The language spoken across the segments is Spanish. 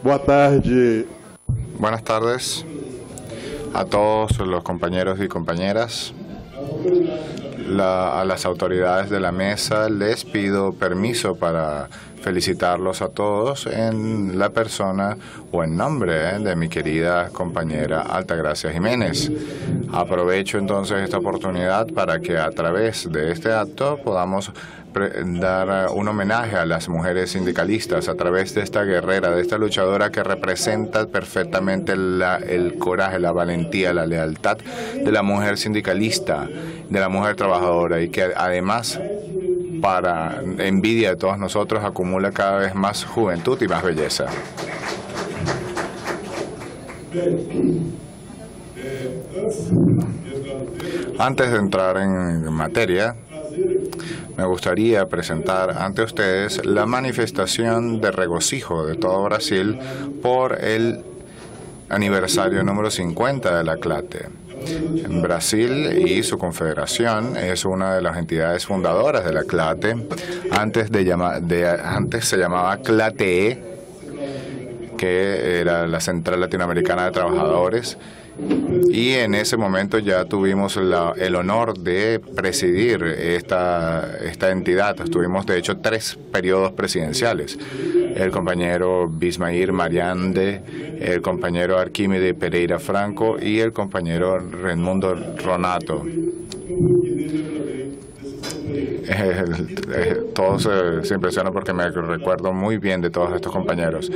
Boa tarde. Buenas tardes a todos los compañeros y compañeras. A las autoridades de la mesa les pido permiso para felicitarlos a todos en la persona o en nombre de mi querida compañera Altagracia Jiménez. Aprovecho entonces esta oportunidad para que a través de este acto podamos dar un homenaje a las mujeres sindicalistas a través de esta guerrera, de esta luchadora que representa perfectamente el coraje, la valentía, la lealtad de la mujer sindicalista, de la mujer trabajadora, y que además, para envidia de todos nosotros, acumula cada vez más juventud y más belleza. Antes de entrar en materia, me gustaría presentar ante ustedes la manifestación de regocijo de todo Brasil por el aniversario número 50 de la CLATE. Brasil y su confederación es una de las entidades fundadoras de la CLATE. Antes se llamaba CLATE, que era la Central Latinoamericana de Trabajadores, y en ese momento ya tuvimos el honor de presidir esta entidad. Tuvimos de hecho 3 periodos presidenciales. El compañero Bismair Mariande, el compañero Arquímedes Pereira Franco y el compañero Raimundo Ronato. Todos se impresionan porque me recuerdo muy bien de todos estos compañeros.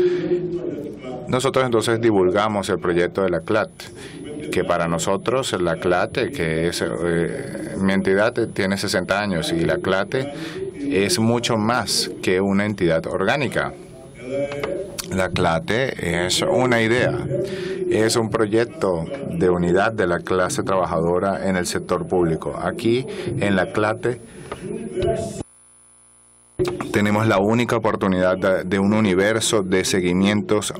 Nosotros entonces divulgamos el proyecto de la CLAT, que para nosotros la CLAT, que es mi entidad, tiene 60 años, y la CLAT es mucho más que una entidad orgánica. La CLAT es una idea, es un proyecto de unidad de la clase trabajadora en el sector público. Aquí en la CLAT tenemos la única oportunidad de un universo de seguimientos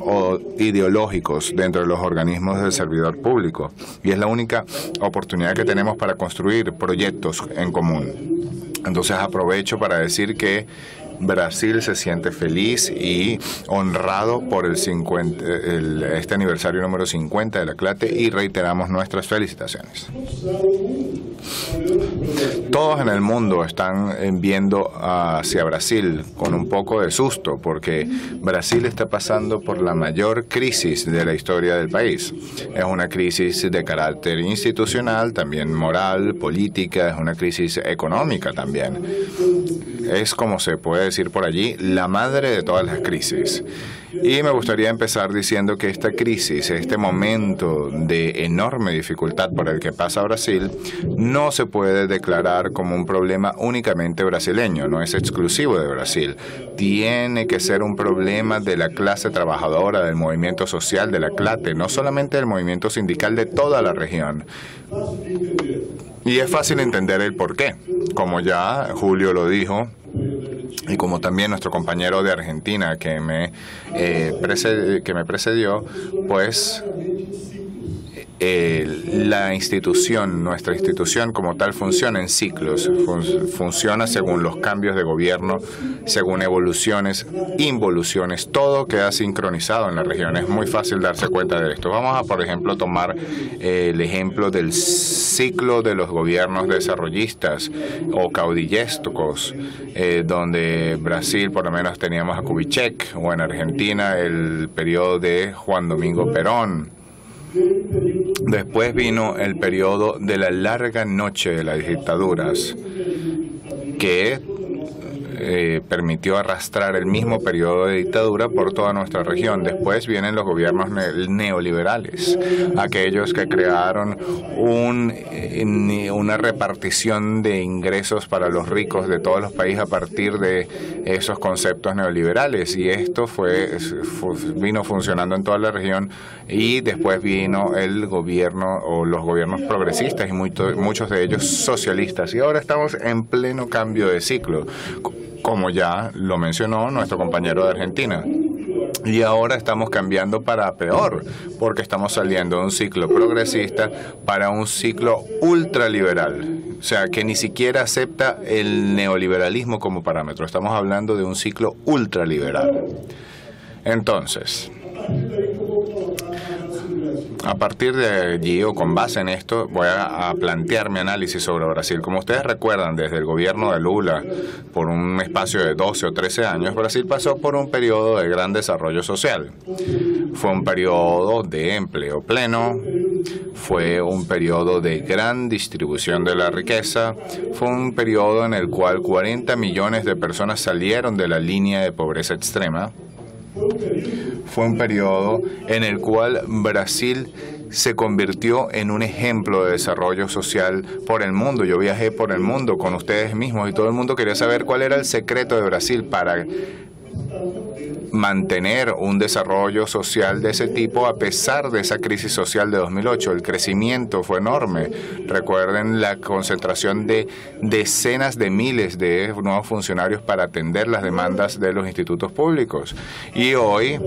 ideológicos dentro de los organismos del servidor público, y es la única oportunidad que tenemos para construir proyectos en común. Entonces aprovecho para decir que Brasil se siente feliz y honrado por este aniversario número 50 de la CLATE, y reiteramos nuestras felicitaciones. Todos en el mundo están viendo hacia Brasil con un poco de susto, porque Brasil está pasando por la mayor crisis de la historia del país. Es una crisis de carácter institucional, también moral, política, es una crisis económica también. Es, como se puede decir por allí, la madre de todas las crisis. Y me gustaría empezar diciendo que esta crisis, este momento de enorme dificultad por el que pasa Brasil, no se puede declarar como un problema únicamente brasileño, no es exclusivo de Brasil. Tiene que ser un problema de la clase trabajadora, del movimiento social, de la CLATE, no solamente del movimiento sindical, de toda la región. Y es fácil entender el porqué. Como ya Julio lo dijo, y como también nuestro compañero de Argentina que me precedió, pues la institución, nuestra institución como tal, funciona en ciclos, funciona según los cambios de gobierno, según evoluciones, involuciones, todo queda sincronizado en la región. Es muy fácil darse cuenta de esto. Vamos a, por ejemplo, tomar el ejemplo del ciclo de los gobiernos desarrollistas o caudillescos, donde Brasil por lo menos teníamos a Kubitschek, o en Argentina el periodo de Juan Domingo Perón. Después vino el periodo de la larga noche de las dictaduras, que permitió arrastrar el mismo periodo de dictadura por toda nuestra región. Después vienen los gobiernos neoliberales, aquellos que crearon una repartición de ingresos para los ricos de todos los países a partir de esos conceptos neoliberales, y esto vino funcionando en toda la región. Y después vino el gobierno o los gobiernos progresistas, y muchos de ellos socialistas, y ahora estamos en pleno cambio de ciclo, como ya lo mencionó nuestro compañero de Argentina. Y ahora estamos cambiando para peor, porque estamos saliendo de un ciclo progresista para un ciclo ultraliberal, o sea, que ni siquiera acepta el neoliberalismo como parámetro. Estamos hablando de un ciclo ultraliberal. Entonces, A partir de allí, o con base en esto, voy a plantear mi análisis sobre Brasil. Como ustedes recuerdan, desde el gobierno de Lula, por un espacio de 12 o 13 años, Brasil pasó por un periodo de gran desarrollo social. Fue un periodo de empleo pleno, fue un periodo de gran distribución de la riqueza, fue un periodo en el cual 40 millones de personas salieron de la línea de pobreza extrema. Fue un periodo en el cual Brasil se convirtió en un ejemplo de desarrollo social por el mundo. Yo viajé por el mundo con ustedes mismos y todo el mundo quería saber cuál era el secreto de Brasil para mantener un desarrollo social de ese tipo a pesar de esa crisis social de 2008. El crecimiento fue enorme. Recuerden la concentración de decenas de miles de nuevos funcionarios para atender las demandas de los institutos públicos. Y hoy,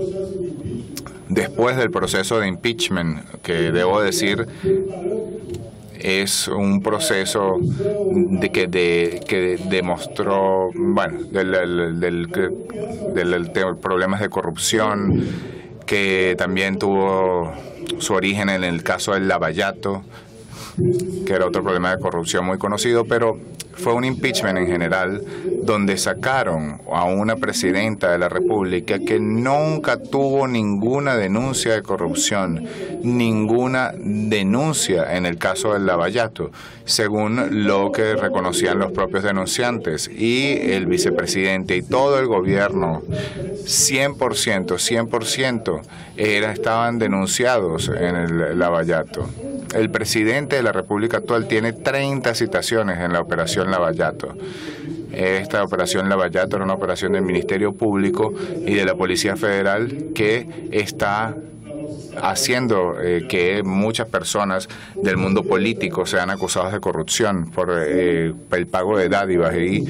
después del proceso de impeachment, que debo decir es un proceso que demostró, bueno, problemas de corrupción, que también tuvo su origen en el caso del Lavallato, que era otro problema de corrupción muy conocido, pero fue un impeachment en general donde sacaron a una presidenta de la República que nunca tuvo ninguna denuncia de corrupción, ninguna denuncia en el caso del Lavallato, según lo que reconocían los propios denunciantes. Y el vicepresidente y todo el gobierno, 100% estaban denunciados en el Lavallato. El presidente de la República actual tiene 30 citaciones en la operación Lavallato. Esta operación Lavallato era una operación del Ministerio Público y de la Policía Federal que está haciendo que muchas personas del mundo político sean acusadas de corrupción por el pago de dádivas y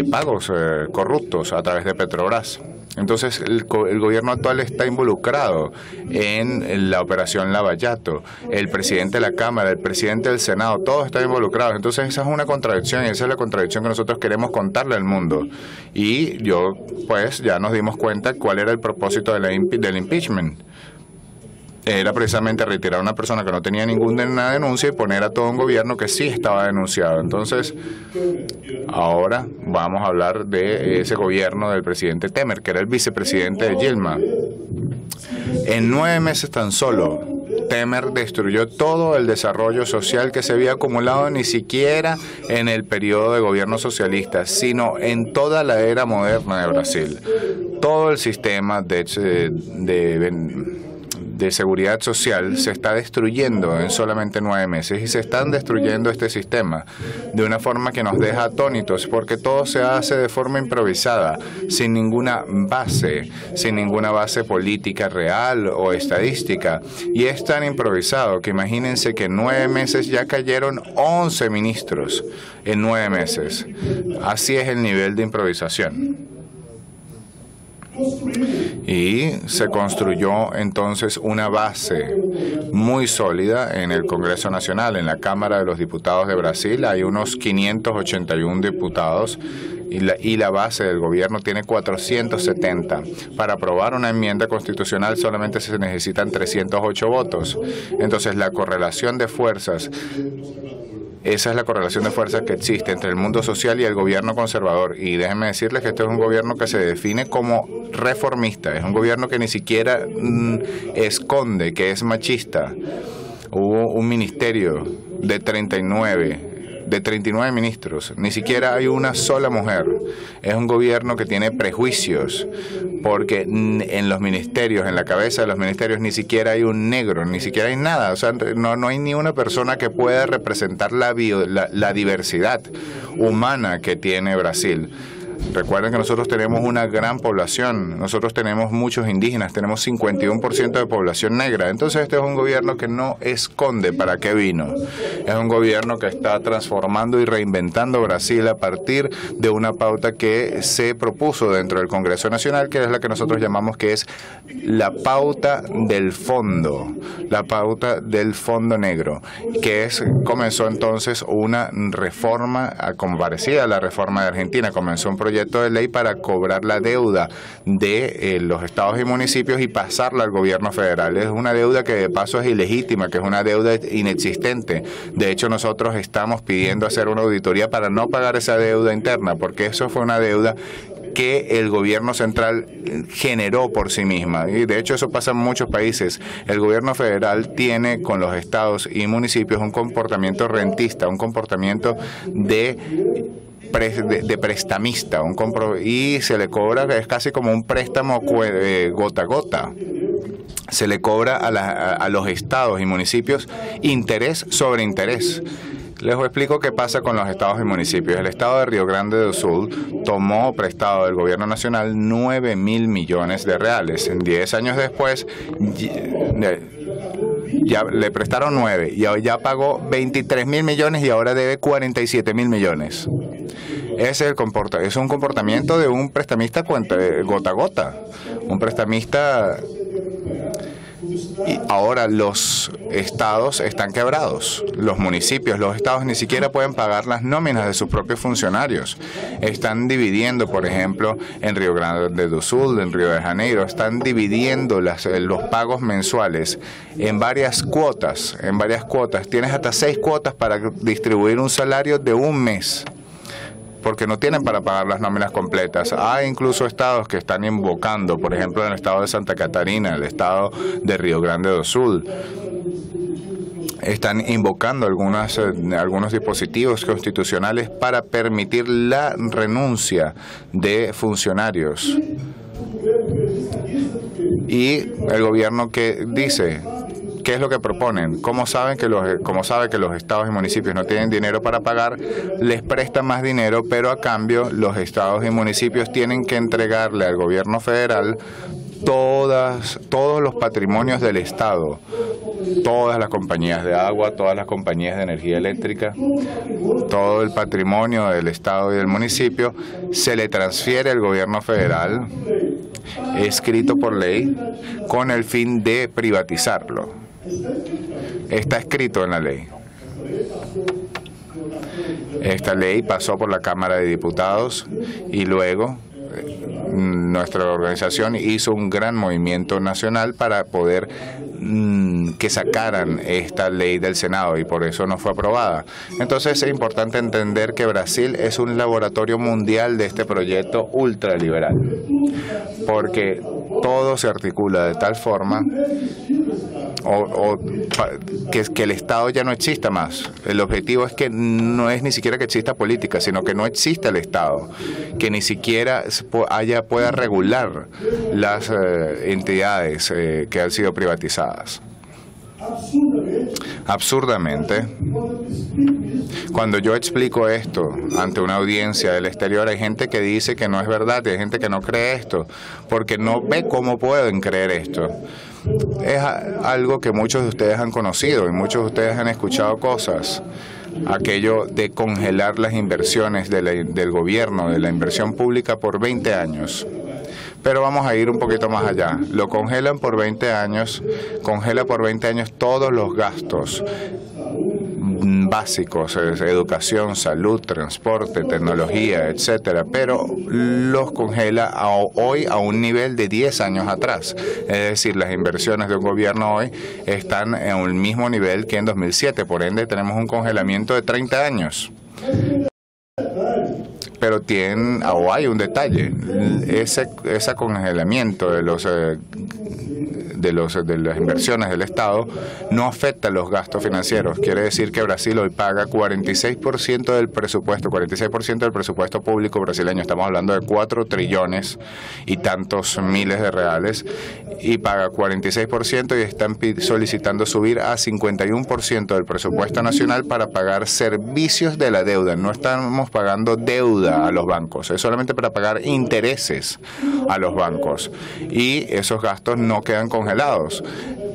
pagos corruptos a través de Petrobras. Entonces, el gobierno actual está involucrado en la operación Lavallato. El presidente de la Cámara, el presidente del Senado, todos están involucrados. Entonces, esa es una contradicción y esa es la contradicción que nosotros queremos contarle al mundo. Y pues, ya nos dimos cuenta cuál era el propósito del impeachment. Era precisamente retirar a una persona que no tenía ninguna denuncia y poner a todo un gobierno que sí estaba denunciado. Entonces, ahora vamos a hablar de ese gobierno del presidente Temer, que era el vicepresidente de Dilma. En 9 meses tan solo, Temer destruyó todo el desarrollo social que se había acumulado ni siquiera en el periodo de gobierno socialista, sino en toda la era moderna de Brasil. Todo el sistema de seguridad social se está destruyendo en solamente 9 meses y se están destruyendo este sistema de una forma que nos deja atónitos porque todo se hace de forma improvisada, sin ninguna base política real o estadística, y es tan improvisado que imagínense que en 9 meses ya cayeron 11 ministros en 9 meses. Así es el nivel de improvisación. Y se construyó entonces una base muy sólida en el Congreso Nacional, en la Cámara de los Diputados de Brasil. Hay unos 581 diputados y la base del gobierno tiene 470. Para aprobar una enmienda constitucional solamente se necesitan 308 votos. Entonces la correlación de fuerzas, esa es la correlación de fuerzas que existe entre el mundo social y el gobierno conservador. Y déjenme decirles que este es un gobierno que se define como reformista. Es un gobierno que ni siquiera esconde que es machista. Hubo un ministerio de 39 ministros. Ni siquiera hay una sola mujer. Es un gobierno que tiene prejuicios porque en los ministerios, en la cabeza de los ministerios, ni siquiera hay un negro, ni siquiera hay nada. O sea, no hay ni una persona que pueda representar la diversidad humana que tiene Brasil. Recuerden que nosotros tenemos una gran población, nosotros tenemos muchos indígenas, tenemos 51% de población negra. Entonces este es un gobierno que no esconde para qué vino. Es un gobierno que está transformando y reinventando Brasil a partir de una pauta que se propuso dentro del Congreso Nacional, que es la que nosotros llamamos que es la pauta del fondo negro, que comenzó entonces una reforma como parecida a la reforma de Argentina. Comenzó un proyecto proyecto de ley para cobrar la deuda de los estados y municipios y pasarla al gobierno federal. Es una deuda que de paso es ilegítima, que es una deuda inexistente. De hecho, nosotros estamos pidiendo hacer una auditoría para no pagar esa deuda interna, porque eso fue una deuda que el gobierno central generó por sí misma. Y de hecho eso pasa en muchos países. El gobierno federal tiene con los estados y municipios un comportamiento rentista, un comportamiento de prestamista, y se le cobra, es casi como un préstamo gota a gota. Se le cobra a los estados y municipios interés sobre interés. Les explico qué pasa con los estados y municipios. El estado de Río Grande do Sul tomó prestado del gobierno nacional 9.000 millones de reales. 10 años después ya le prestaron 9 y ya pagó 23.000 millones y ahora debe 47.000 millones. Ese es un comportamiento de un prestamista gota a gota. Un prestamista. Y ahora los estados están quebrados. Los municipios, los estados ni siquiera pueden pagar las nóminas de sus propios funcionarios. Están dividiendo, por ejemplo, en Río Grande do Sul, en Río de Janeiro, están dividiendo los pagos mensuales en varias cuotas. Tienes hasta 6 cuotas para distribuir un salario de un mes, porque no tienen para pagar las nóminas completas. Hay incluso estados que están invocando, por ejemplo, en el estado de Santa Catarina, el estado de Río Grande do Sul, están invocando algunos dispositivos constitucionales para permitir la renuncia de funcionarios. Y el gobierno que dice, ¿qué es lo que proponen? ¿Cómo sabe que los estados y municipios no tienen dinero para pagar? Les prestan más dinero, pero a cambio los estados y municipios tienen que entregarle al gobierno federal todos los patrimonios del estado, todas las compañías de agua, todas las compañías de energía eléctrica, todo el patrimonio del estado y del municipio se le transfiere al gobierno federal, escrito por ley, con el fin de privatizarlo. Está escrito en la ley. Esta ley pasó por la Cámara de Diputados y luego nuestra organización hizo un gran movimiento nacional para poder que sacaran esta ley del Senado y por eso no fue aprobada. Entonces es importante entender que Brasil es un laboratorio mundial de este proyecto ultraliberal, porque todo se articula de tal forma que el Estado ya no exista más. El objetivo es que no es ni siquiera que exista política, sino que no exista el Estado, que ni siquiera pueda regular las entidades que han sido privatizadas. Absurdamente, cuando yo explico esto ante una audiencia del exterior, hay gente que dice que no es verdad, y hay gente que no cree esto, porque no ve cómo pueden creer esto. Es algo que muchos de ustedes han conocido y muchos de ustedes han escuchado cosas. Aquello de congelar las inversiones del gobierno, de la inversión pública por 20 años. Pero vamos a ir un poquito más allá. Lo congelan por 20 años, congela por 20 años todos los gastos básicos, educación, salud, transporte, tecnología, etcétera, pero los congela hoy a un nivel de 10 años atrás. Es decir, las inversiones de un gobierno hoy están en el mismo nivel que en 2007, por ende tenemos un congelamiento de 30 años. Pero hay un detalle, ese congelamiento de las inversiones del Estado no afecta los gastos financieros. Quiere decir que Brasil hoy paga 46% del presupuesto público brasileño. Estamos hablando de 4 trillones y tantos miles de reales, y paga 46% y están solicitando subir a 51% del presupuesto nacional para pagar servicios de la deuda. No estamos pagando deuda a los bancos, es solamente para pagar intereses a los bancos, y esos gastos no quedan congelados.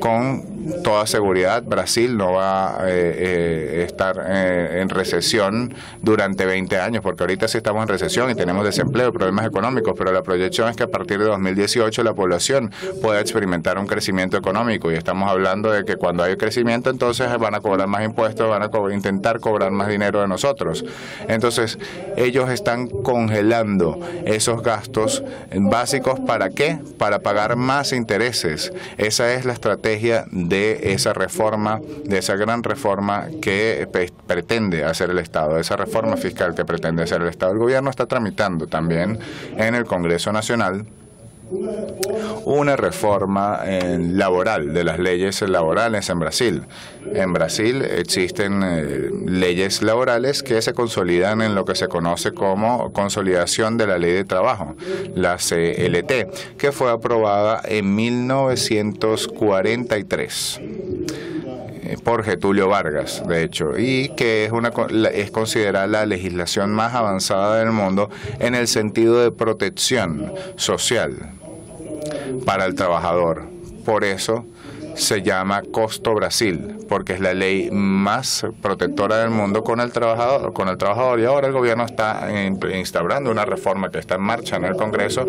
Con toda seguridad, Brasil no va a estar en recesión durante 20 años, porque ahorita sí estamos en recesión y tenemos desempleo, problemas económicos, pero la proyección es que a partir de 2018 la población pueda experimentar un crecimiento económico, y estamos hablando de que cuando hay crecimiento, entonces van a cobrar más impuestos, van a intentar cobrar más dinero de nosotros. Entonces, ellos están congelando esos gastos básicos. ¿Para qué? Para pagar más intereses. Esa es la estrategia de esa reforma, de esa gran reforma que pretende hacer el Estado, esa reforma fiscal que pretende hacer el Estado. El gobierno está tramitando también en el Congreso Nacional una reforma laboral, de las leyes laborales en Brasil. En Brasil existen leyes laborales que se consolidan en lo que se conoce como consolidación de la ley de trabajo, la CLT, que fue aprobada en 1943 por Getúlio Vargas, de hecho, y que es considerada la legislación más avanzada del mundo en el sentido de protección social para el trabajador. Por eso se llama Costo Brasil, porque es la ley más protectora del mundo con el trabajador. Y ahora el gobierno está instaurando una reforma que está en marcha en el Congreso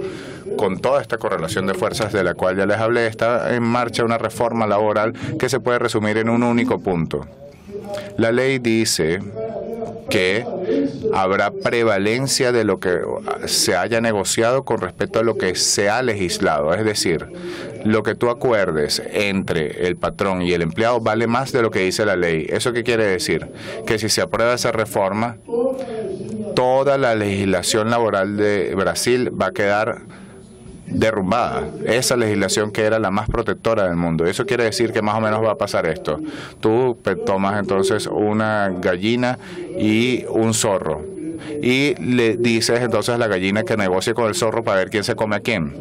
con toda esta correlación de fuerzas de la cual ya les hablé. Está en marcha una reforma laboral que se puede resumir en un único punto. La ley dice que habrá prevalencia de lo que se haya negociado con respecto a lo que se ha legislado. Es decir, lo que tú acuerdes entre el patrón y el empleado vale más de lo que dice la ley. ¿Eso qué quiere decir? Que si se aprueba esa reforma, toda la legislación laboral de Brasil va a quedar derrumbada. Esa legislación que era la más protectora del mundo. Eso quiere decir que más o menos va a pasar esto. Tú tomas entonces una gallina y un zorro y le dices entonces a la gallina que negocie con el zorro para ver quién se come a quién.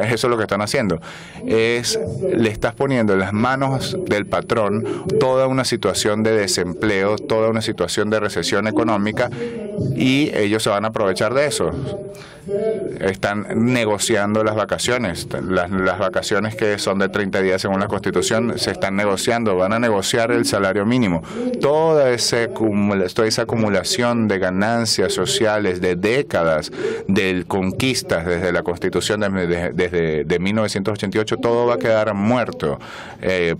Eso es lo que están haciendo. Le estás poniendo en las manos del patrón toda una situación de desempleo, toda una situación de recesión económica, y ellos se van a aprovechar de eso. Están negociando las vacaciones. Las vacaciones, que son de 30 días según la Constitución, se están negociando. Van a negociar el salario mínimo. Toda esa acumulación de ganancias sociales de décadas, de conquistas desde la Constitución desde 1988, todo va a quedar muerto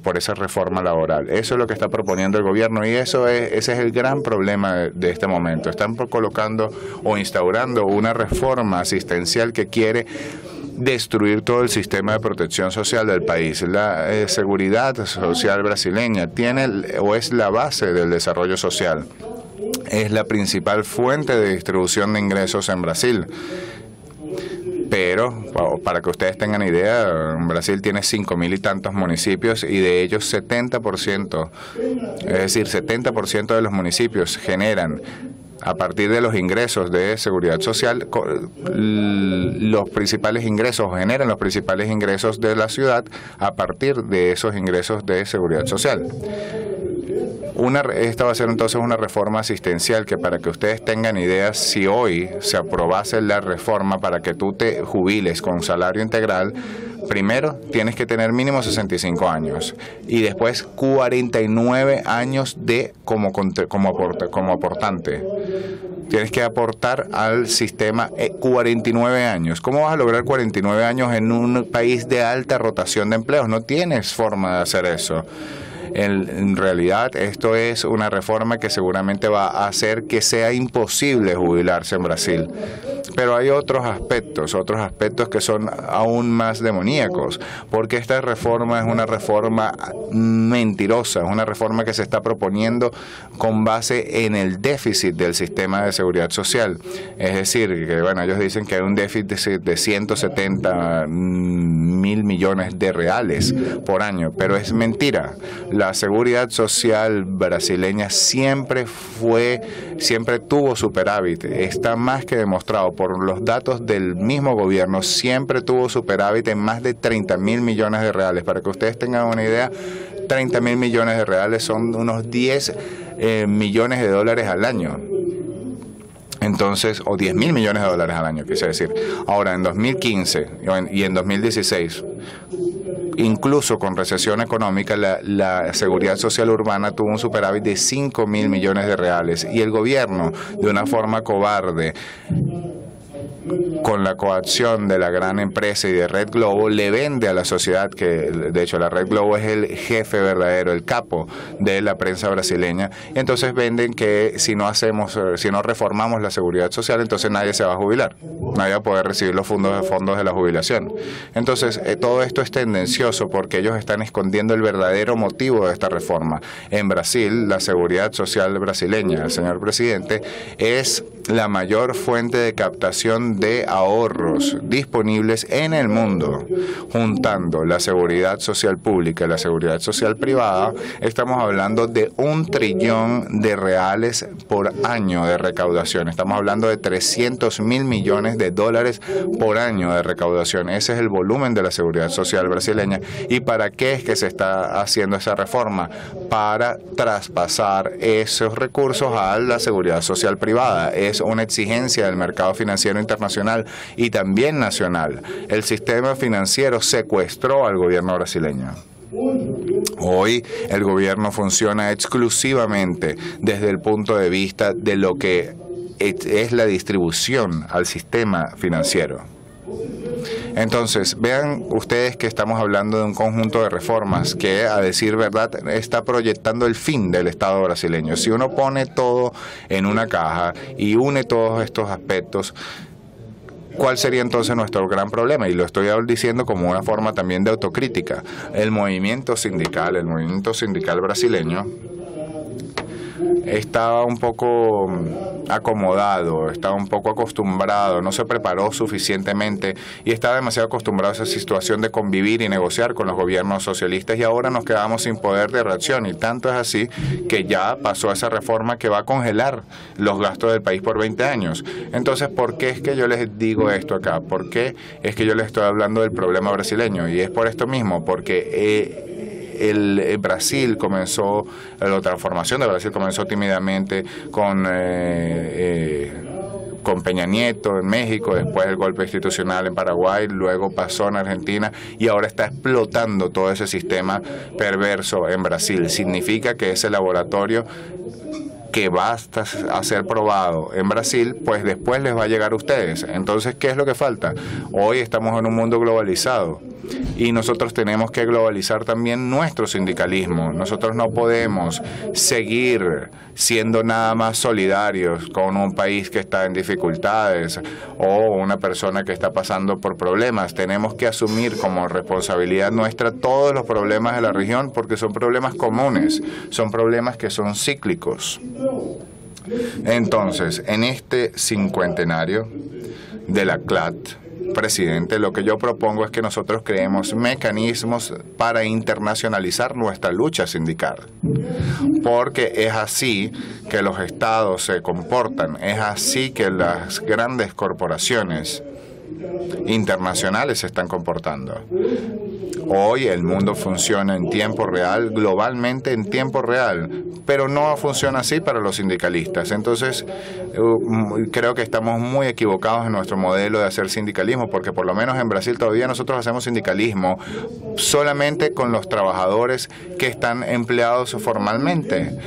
por esa reforma laboral. Eso es lo que está proponiendo el gobierno, y ese es el gran problema de este momento. Están colocando o instaurando una reforma asistencial que quiere destruir todo el sistema de protección social del país. La seguridad social brasileña es la base del desarrollo social. Es la principal fuente de distribución de ingresos en Brasil. Pero, para que ustedes tengan idea, Brasil tiene 5.000 y tantos municipios, y de ellos 70%, es decir, 70% de los municipios generan, a partir de los ingresos de seguridad social, los principales ingresos, generan los principales ingresos de la ciudad a partir de esos ingresos de seguridad social. Esta va a ser entonces una reforma asistencial que, para que ustedes tengan idea, si hoy se aprobase la reforma para que tú te jubiles con salario integral, primero tienes que tener mínimo 65 años y después 49 años como aportante. Tienes que aportar al sistema 49 años. ¿Cómo vas a lograr 49 años en un país de alta rotación de empleos? No tienes forma de hacer eso. En realidad, esto es una reforma que seguramente va a hacer que sea imposible jubilarse en Brasil. Pero hay otros aspectos que son aún más demoníacos, porque esta reforma es una reforma mentirosa, es una reforma que se está proponiendo con base en el déficit del sistema de seguridad social. Es decir, que ellos dicen que hay un déficit de 170 mil millones de reales por año, pero es mentira. La seguridad social brasileña siempre tuvo superávit. Está más que demostrado por los datos del mismo gobierno. Siempre tuvo superávit en más de 30.000 millones de reales. Para que ustedes tengan una idea, 30.000 millones de reales son unos 10 millones de dólares al año. Entonces, o 10.000 millones de dólares al año, quise decir. Ahora, en 2015 y en 2016, incluso con recesión económica, la seguridad social urbana tuvo un superávit de 5.000 millones de reales y el gobierno, de una forma cobarde, con la coacción de la gran empresa y de Red Globo, le vende a la sociedad, que de hecho la Red Globo es el jefe verdadero, el capo de la prensa brasileña. Entonces venden que si no reformamos la seguridad social, entonces nadie se va a jubilar, nadie va a poder recibir los fondos de la jubilación. Entonces todo esto es tendencioso porque ellos están escondiendo el verdadero motivo de esta reforma. En Brasil, la seguridad social brasileña, señor presidente, es la mayor fuente de captación de ahorros disponibles en el mundo. Juntando la seguridad social pública y la seguridad social privada, estamos hablando de 1 trillón de reales por año de recaudación. Estamos hablando de 300.000 millones de dólares por año de recaudación. Ese es el volumen de la seguridad social brasileña. ¿Y para qué es que se está haciendo esa reforma? Para traspasar esos recursos a la seguridad social privada. Es una exigencia del mercado financiero internacional y también nacional. El sistema financiero secuestró al gobierno brasileño. Hoy el gobierno funciona exclusivamente desde el punto de vista de lo que es la distribución al sistema financiero. Entonces, vean ustedes que estamos hablando de un conjunto de reformas que, a decir verdad, está proyectando el fin del Estado brasileño. Si uno pone todo en una caja y une todos estos aspectos, ¿cuál sería entonces nuestro gran problema? Y lo estoy diciendo como una forma también de autocrítica. El movimiento sindical brasileño estaba un poco acomodado, estaba un poco acostumbrado, no se preparó suficientemente y estaba demasiado acostumbrado a esa situación de convivir y negociar con los gobiernos socialistas, y ahora nos quedamos sin poder de reacción, y tanto es así que ya pasó esa reforma que va a congelar los gastos del país por 20 años. Entonces, ¿por qué es que yo les digo esto acá? ¿Por qué es que yo les estoy hablando del problema brasileño? Y es por esto mismo, porque Brasil comenzó, la transformación de Brasil comenzó tímidamente con Peña Nieto en México, después el golpe institucional en Paraguay, luego pasó en Argentina y ahora está explotando todo ese sistema perverso en Brasil. Significa que ese laboratorio que va a ser probado en Brasil, pues después les va a llegar a ustedes. Entonces, ¿qué es lo que falta? Hoy estamos en un mundo globalizado y nosotros tenemos que globalizar también nuestro sindicalismo. Nosotros no podemos seguir siendo nada más solidarios con un país que está en dificultades o una persona que está pasando por problemas. Tenemos que asumir como responsabilidad nuestra todos los problemas de la región, porque son problemas comunes, son problemas que son cíclicos. Entonces, en este cincuentenario de la CLAT, presidente, lo que yo propongo es que nosotros creemos mecanismos para internacionalizar nuestra lucha sindical, porque es así que los estados se comportan, es así que las grandes corporaciones internacionales se están comportando. Hoy el mundo funciona en tiempo real, globalmente en tiempo real, pero no funciona así para los sindicalistas. Entonces, creo que estamos muy equivocados en nuestro modelo de hacer sindicalismo, porque por lo menos en Brasil todavía nosotros hacemos sindicalismo solamente con los trabajadores que están empleados formalmente,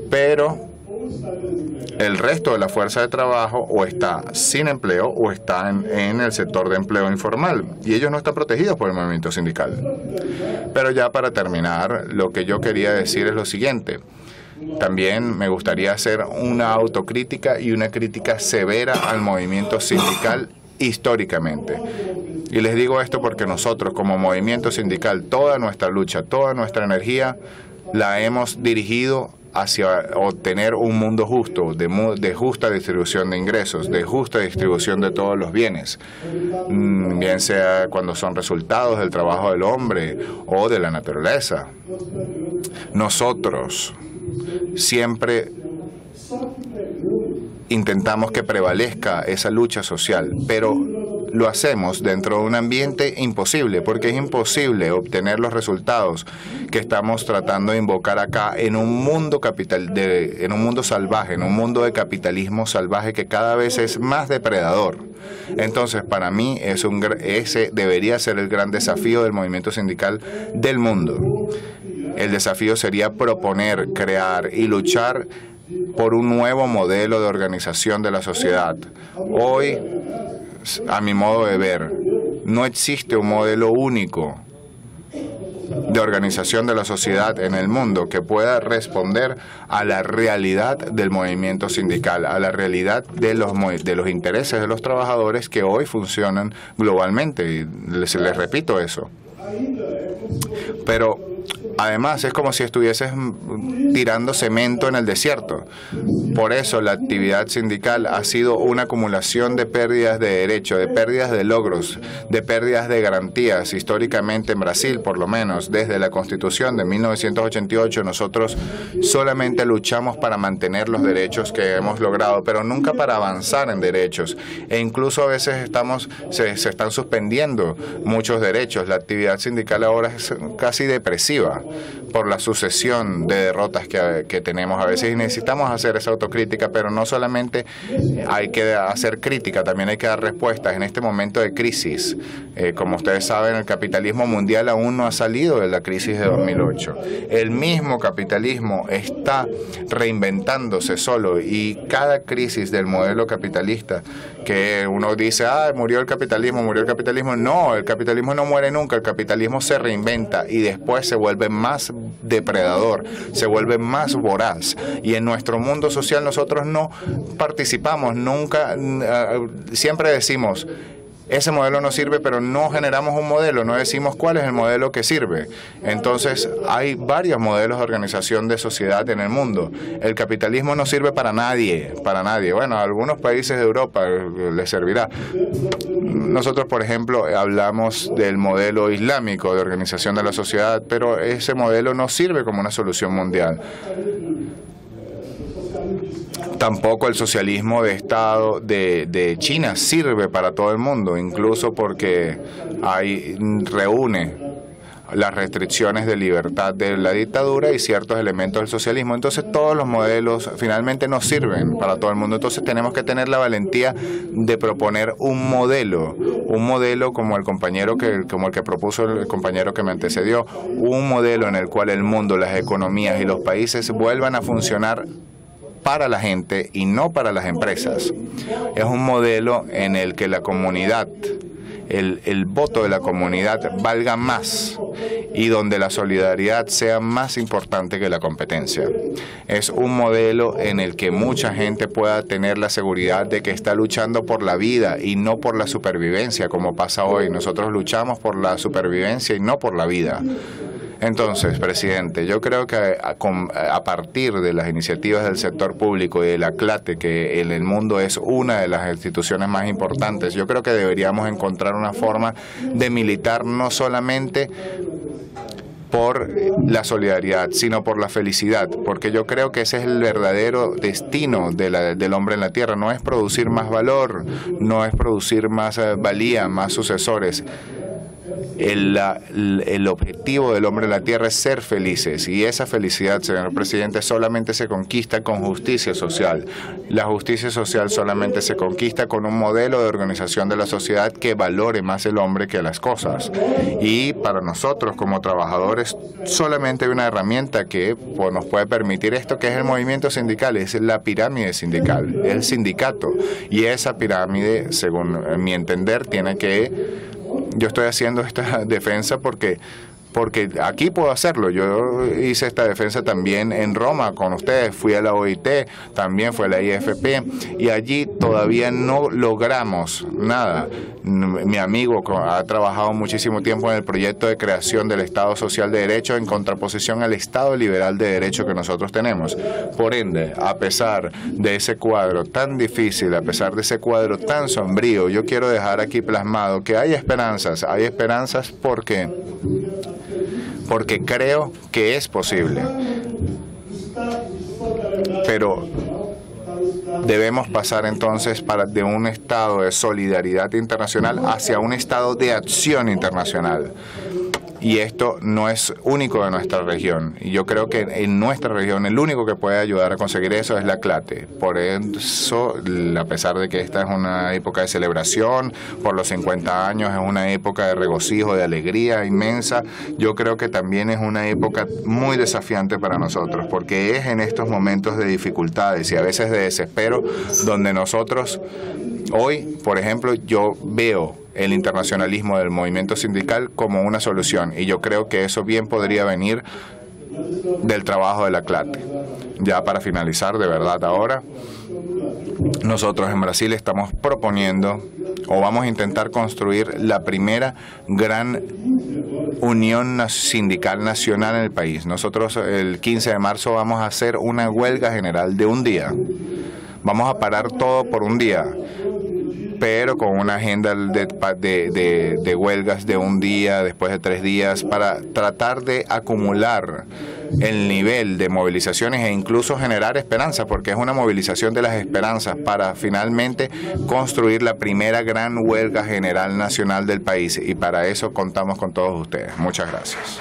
pero el resto de la fuerza de trabajo o está sin empleo o está en el sector de empleo informal, y ellos no están protegidos por el movimiento sindical. Pero ya para terminar, lo que yo quería decir es lo siguiente. También me gustaría hacer una autocrítica y una crítica severa al movimiento sindical históricamente. Y les digo esto porque nosotros como movimiento sindical, toda nuestra lucha, toda nuestra energía la hemos dirigido hacia obtener un mundo justo, de justa distribución de ingresos, de justa distribución de todos los bienes, bien sea cuando son resultados del trabajo del hombre o de la naturaleza. Nosotros siempre intentamos que prevalezca esa lucha social, pero lo hacemos dentro de un ambiente imposible, porque es imposible obtener los resultados que estamos tratando de invocar acá en un mundo en un mundo salvaje, en un mundo de capitalismo salvaje que cada vez es más depredador. Entonces, para mí, ese debería ser el gran desafío del movimiento sindical del mundo. El desafío sería proponer, crear y luchar por un nuevo modelo de organización de la sociedad. Hoy, a mi modo de ver, no existe un modelo único de organización de la sociedad en el mundo que pueda responder a la realidad del movimiento sindical, a la realidad de los intereses de los trabajadores que hoy funcionan globalmente. Y les repito eso. Pero además, es como si estuvieses tirando cemento en el desierto. Por eso la actividad sindical ha sido una acumulación de pérdidas de derechos, de pérdidas de logros, de pérdidas de garantías. Históricamente en Brasil, por lo menos, desde la Constitución de 1988, nosotros solamente luchamos para mantener los derechos que hemos logrado, pero nunca para avanzar en derechos. E incluso a veces se están suspendiendo muchos derechos. La actividad sindical ahora es casi depresiva por la sucesión de derrotas que tenemos a veces, y necesitamos hacer esa autocrítica, pero no solamente hay que hacer crítica, también hay que dar respuestas en este momento de crisis. Como ustedes saben, el capitalismo mundial aún no ha salido de la crisis de 2008. El mismo capitalismo está reinventándose solo, y cada crisis del modelo capitalista, que uno dice, murió el capitalismo, no, el capitalismo no muere nunca, el capitalismo se reinventa y después se vuelve más depredador, se vuelve más voraz. Y en nuestro mundo social nosotros no participamos, nunca, siempre decimos, ese modelo no sirve, pero no generamos un modelo, no decimos cuál es el modelo que sirve. Entonces, hay varios modelos de organización de sociedad en el mundo. El capitalismo no sirve para nadie, para nadie. Bueno, a algunos países de Europa les servirá. Nosotros, por ejemplo, hablamos del modelo islámico de organización de la sociedad, pero ese modelo no sirve como una solución mundial. Tampoco el socialismo de Estado de China sirve para todo el mundo, incluso porque reúne las restricciones de libertad de la dictadura y ciertos elementos del socialismo. Entonces todos los modelos finalmente no sirven para todo el mundo. Entonces tenemos que tener la valentía de proponer un modelo como el que propuso el compañero que me antecedió, un modelo en el cual el mundo, las economías y los países vuelvan a funcionar para la gente y no para las empresas. Es un modelo en el que la comunidad, el voto de la comunidad valga más y donde la solidaridad sea más importante que la competencia. Es un modelo en el que mucha gente pueda tener la seguridad de que está luchando por la vida y no por la supervivencia, como pasa hoy. Nosotros luchamos por la supervivencia y no por la vida. Entonces, presidente, yo creo que a partir de las iniciativas del sector público y de la CLATE, que en el mundo es una de las instituciones más importantes, yo creo que deberíamos encontrar una forma de militar no solamente por la solidaridad, sino por la felicidad, porque yo creo que ese es el verdadero destino del hombre en la tierra. No es producir más valor, no es producir más valía, más sucesores. El objetivo del hombre en la tierra es ser felices, y esa felicidad, señor presidente, solamente se conquista con justicia social. La justicia social solamente se conquista con un modelo de organización de la sociedad que valore más el hombre que las cosas. Y para nosotros como trabajadores solamente hay una herramienta que nos puede permitir esto, que es el movimiento sindical, es la pirámide sindical, el sindicato. Y esa pirámide, según mi entender, tiene que... Yo estoy haciendo esta defensa porque aquí puedo hacerlo. Yo hice esta defensa también en Roma con ustedes. Fui a la OIT, también fui a la IFP, y allí todavía no logramos nada. Mi amigo ha trabajado muchísimo tiempo en el proyecto de creación del Estado Social de Derecho en contraposición al Estado Liberal de Derecho que nosotros tenemos. Por ende, a pesar de ese cuadro tan difícil, a pesar de ese cuadro tan sombrío, yo quiero dejar aquí plasmado que hay esperanzas porque creo que es posible. Pero debemos pasar entonces de un estado de solidaridad internacional hacia un estado de acción internacional. Y esto no es único de nuestra región. Y yo creo que en nuestra región el único que puede ayudar a conseguir eso es la CLATE. Por eso, a pesar de que esta es una época de celebración, por los 50 años es una época de regocijo, de alegría inmensa, yo creo que también es una época muy desafiante para nosotros, porque es en estos momentos de dificultades y a veces de desespero donde nosotros, hoy, por ejemplo, yo veo el internacionalismo del movimiento sindical como una solución, y yo creo que eso bien podría venir del trabajo de la CLATE. Ya para finalizar, de verdad, ahora, nosotros en Brasil estamos proponiendo, o vamos a intentar construir, la primera gran unión sindical nacional en el país. Nosotros el 15 de marzo vamos a hacer una huelga general de un día. Vamos a parar todo por un día, pero con una agenda de huelgas de un día, después de 3 días, para tratar de acumular el nivel de movilizaciones e incluso generar esperanza, porque es una movilización de las esperanzas para finalmente construir la primera gran huelga general nacional del país, y para eso contamos con todos ustedes. Muchas gracias.